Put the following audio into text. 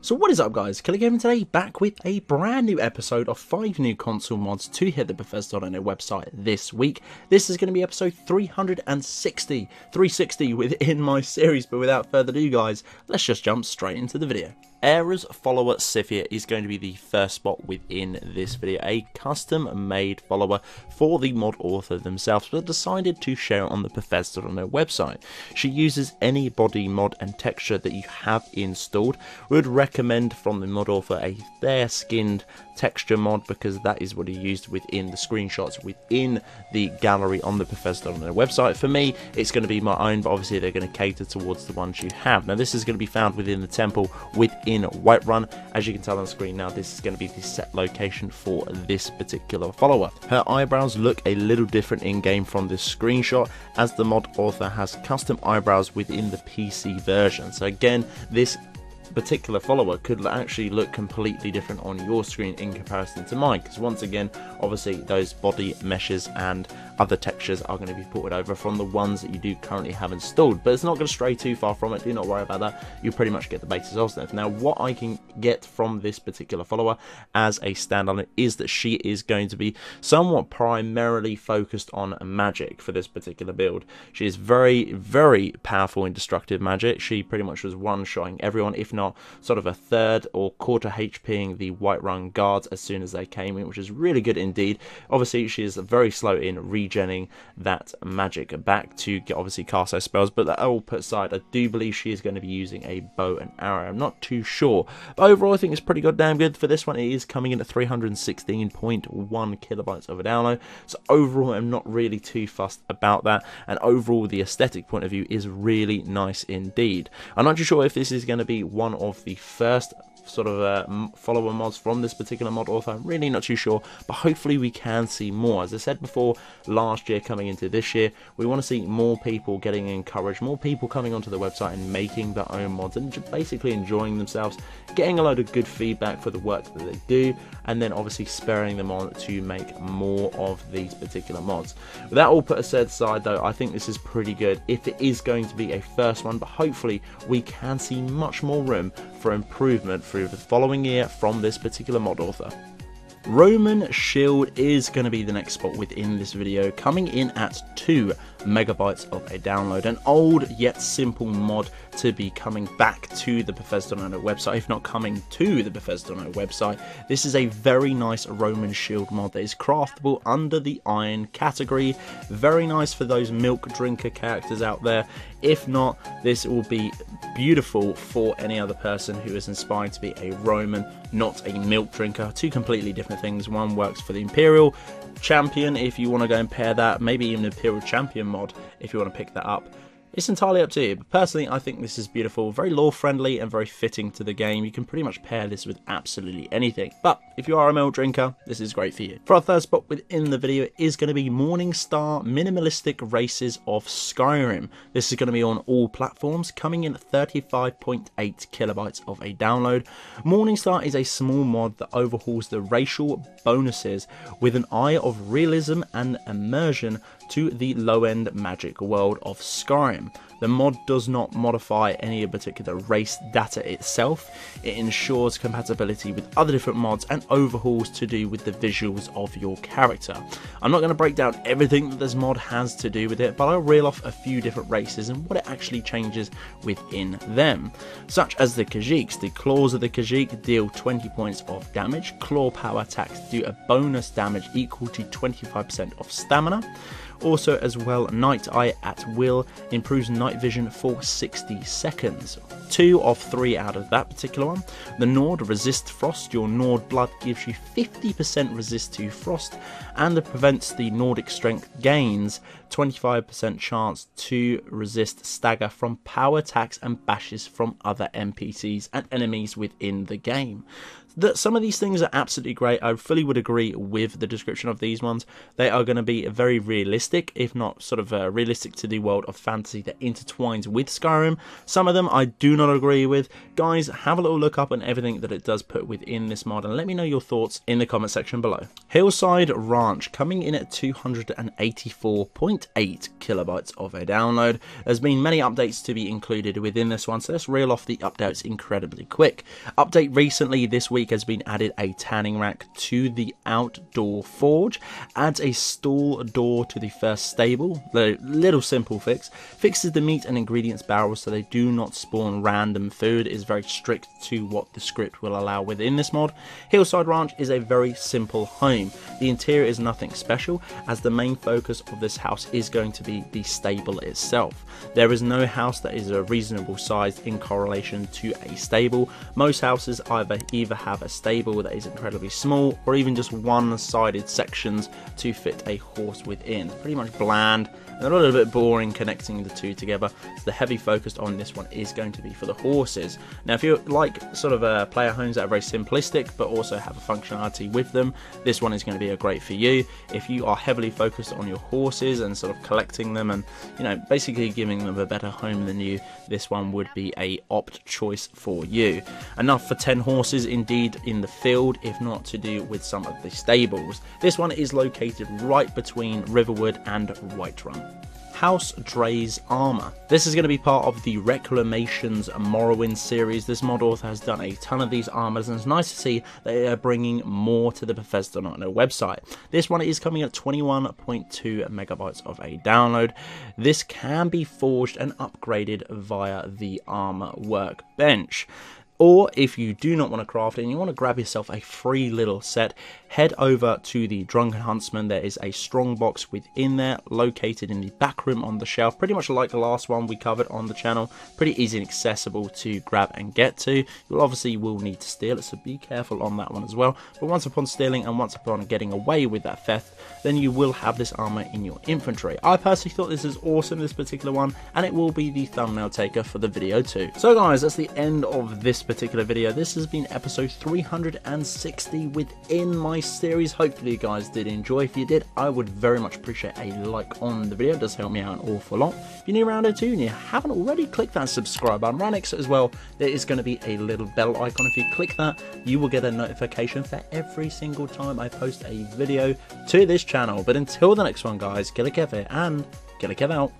So what is up guys, Killerkev today back with a brand new episode of 5 new console mods to hit the Bethesda website this week. This is going to be episode 360 within my series, but without further ado guys, let's just jump straight into the video. Errou's follower Sophia is going to be the first spot within this video, a custom made follower for the mod author themselves, but decided to share it on the Bethesda website. She uses any body mod and texture that you have installed. Would recommend from the mod author a fair skinned texture mod because that is what he used within the screenshots within the gallery on the Bethesda website. For me, it's going to be my own, but obviously they're going to cater towards the ones you have. Now this is going to be found within the temple within Whiterun. As you can tell on the screen now, this is going to be the set location for this particular follower. Her eyebrows look a little different in game from this screenshot, as the mod author has custom eyebrows within the PC version. So again, this particular follower could actually look completely different on your screen in comparison to mine, because once again, obviously those body meshes and other textures are going to be ported over from the ones that you do currently have installed, but it's not going to stray too far from it. Do not worry about that. You pretty much get the basis of stuff. Now what I can get from this particular follower as a standalone is that she is going to be somewhat primarily focused on magic for this particular build. She is very powerful in destructive magic. She pretty much was one-shotting everyone, if not sort of a third or quarter HPing the Whiterun guards as soon as they came in, which is really good indeed. Obviously she is very slow in regenning that magic back to get obviously cast those spells, but that all put aside, I do believe she is going to be using a bow and arrow. I'm not too sure, but overall I think it's pretty goddamn good. For this one, it is coming in at 316.1 kilobytes of a download, so overall I'm not really too fussed about that, and overall the aesthetic point of view is really nice indeed. I'm not too sure if this is going to be one of the first sort of follower mods from this particular mod author. I'm really not too sure, but hopefully we can see more. As I said before, last year coming into this year, we want to see more people getting encouraged, more people coming onto the website and making their own mods and just basically enjoying themselves, getting a load of good feedback for the work that they do, and then obviously spurring them on to make more of these particular mods. With that all put aside though, I think this is pretty good if it is going to be a first one, but hopefully we can see much more room for improvement through the following year from this particular mod author. Roman Shield is going to be the next spot within this video, coming in at 2 megabytes of a download. An old yet simple mod to be coming back to the Bethesda website, if not coming to the Bethesda website. This is a very nice Roman Shield mod that is craftable under the iron category. Very nice for those milk drinker characters out there. If not, this will be beautiful for any other person who is inspired to be a Roman, not a milk drinker. Two completely different things. One works for the Imperial Champion if you want to go and pair that, maybe even an Imperial Champion mod if you want to pick that up. It's entirely up to you, but personally I think this is beautiful, very lore friendly and very fitting to the game. You can pretty much pair this with absolutely anything, but if you are a milk drinker, this is great for you. For our third spot within the video is going to be Morningstar Minimalistic Races of Skyrim. This is going to be on all platforms, coming in at 35.8 kilobytes of a download. Morningstar is a small mod that overhauls the racial bonuses with an eye of realism and immersion to the low-end magic world of Skyrim. The mod does not modify any particular race data itself. It ensures compatibility with other different mods and overhauls to do with the visuals of your character. I'm not going to break down everything that this mod has to do with it, but I'll reel off a few different races and what it actually changes within them. Such as the Khajiits. The claws of the Khajiit deal 20 points of damage. Claw power attacks do a bonus damage equal to 25% of stamina. Also as well, Night Eye at will improves night vision for 60 seconds. 2 of 3 out of that particular one. The Nord resist frost. Your Nord blood gives you 50% resist to frost, and it prevents the Nordic strength gains 25% chance to resist stagger from power attacks and bashes from other NPCs and enemies within the game. Some of these things are absolutely great. I fully would agree with the description of these ones. They are going to be very realistic, if not sort of realistic to the world of fantasy that intertwines with Skyrim. Some of them I do not agree with. Guys, have a little look up on everything that it does put within this mod and let me know your thoughts in the comment section below. Hillside Ranch coming in at 284.6 0.8 kilobytes of a download. There's been many updates to be included within this one, so let's reel off the updates incredibly quick. Update recently this week has been added a tanning rack to the outdoor forge, adds a stall door to the first stable, the little simple fix, fixes the meat and ingredients barrels so they do not spawn random food, is very strict to what the script will allow within this mod. Hillside Ranch is a very simple home. The interior is nothing special, as the main focus of this house is going to be the stable itself. There is no house that is a reasonable size in correlation to a stable. Most houses either have a stable that is incredibly small, or even just one-sided sections to fit a horse within. Pretty much bland and a little bit boring connecting the two together. So the heavy focus on this one is going to be for the horses. Now if you like sort of player homes that are very simplistic but also have a functionality with them, this one is going to be a great for you. If you are heavily focused on your horses and sort of collecting them and, you know, basically giving them a better home than you, this one would be a opt choice for you. Enough for 10 horses indeed in the field, if not to do with some of the stables. This one is located right between Riverwood and Whiterun. House Treys Armor. This is going to be part of the Reclamations Morrowind series. This mod author has done a ton of these armors, and it's nice to see that they are bringing more to the Bethesda.net website. This one is coming at 21.2 megabytes of a download. This can be forged and upgraded via the armor workbench. Or if you do not want to craft it and you want to grab yourself a free little set, head over to the Drunken Huntsman. There is a strong box within there, located in the back room on the shelf, pretty much like the last one we covered on the channel. Pretty easy and accessible to grab and get to. You obviously will need to steal it, so be careful on that one as well. But once upon stealing and once upon getting away with that theft, then you will have this armor in your inventory. I personally thought this is awesome, this particular one, and it will be the thumbnail taker for the video too. So guys, that's the end of this particular video. This has been episode 360 within my series. Hopefully you guys did enjoy. If you did, I would very much appreciate a like on the video. It does help me out an awful lot. If you're new around here too and you haven't already, click that subscribe button right next to it as well. There is going to be a little bell icon. If you click that, you will get a notification for every single time I post a video to this channel. But until the next one guys, Killerkev here and Killerkev out.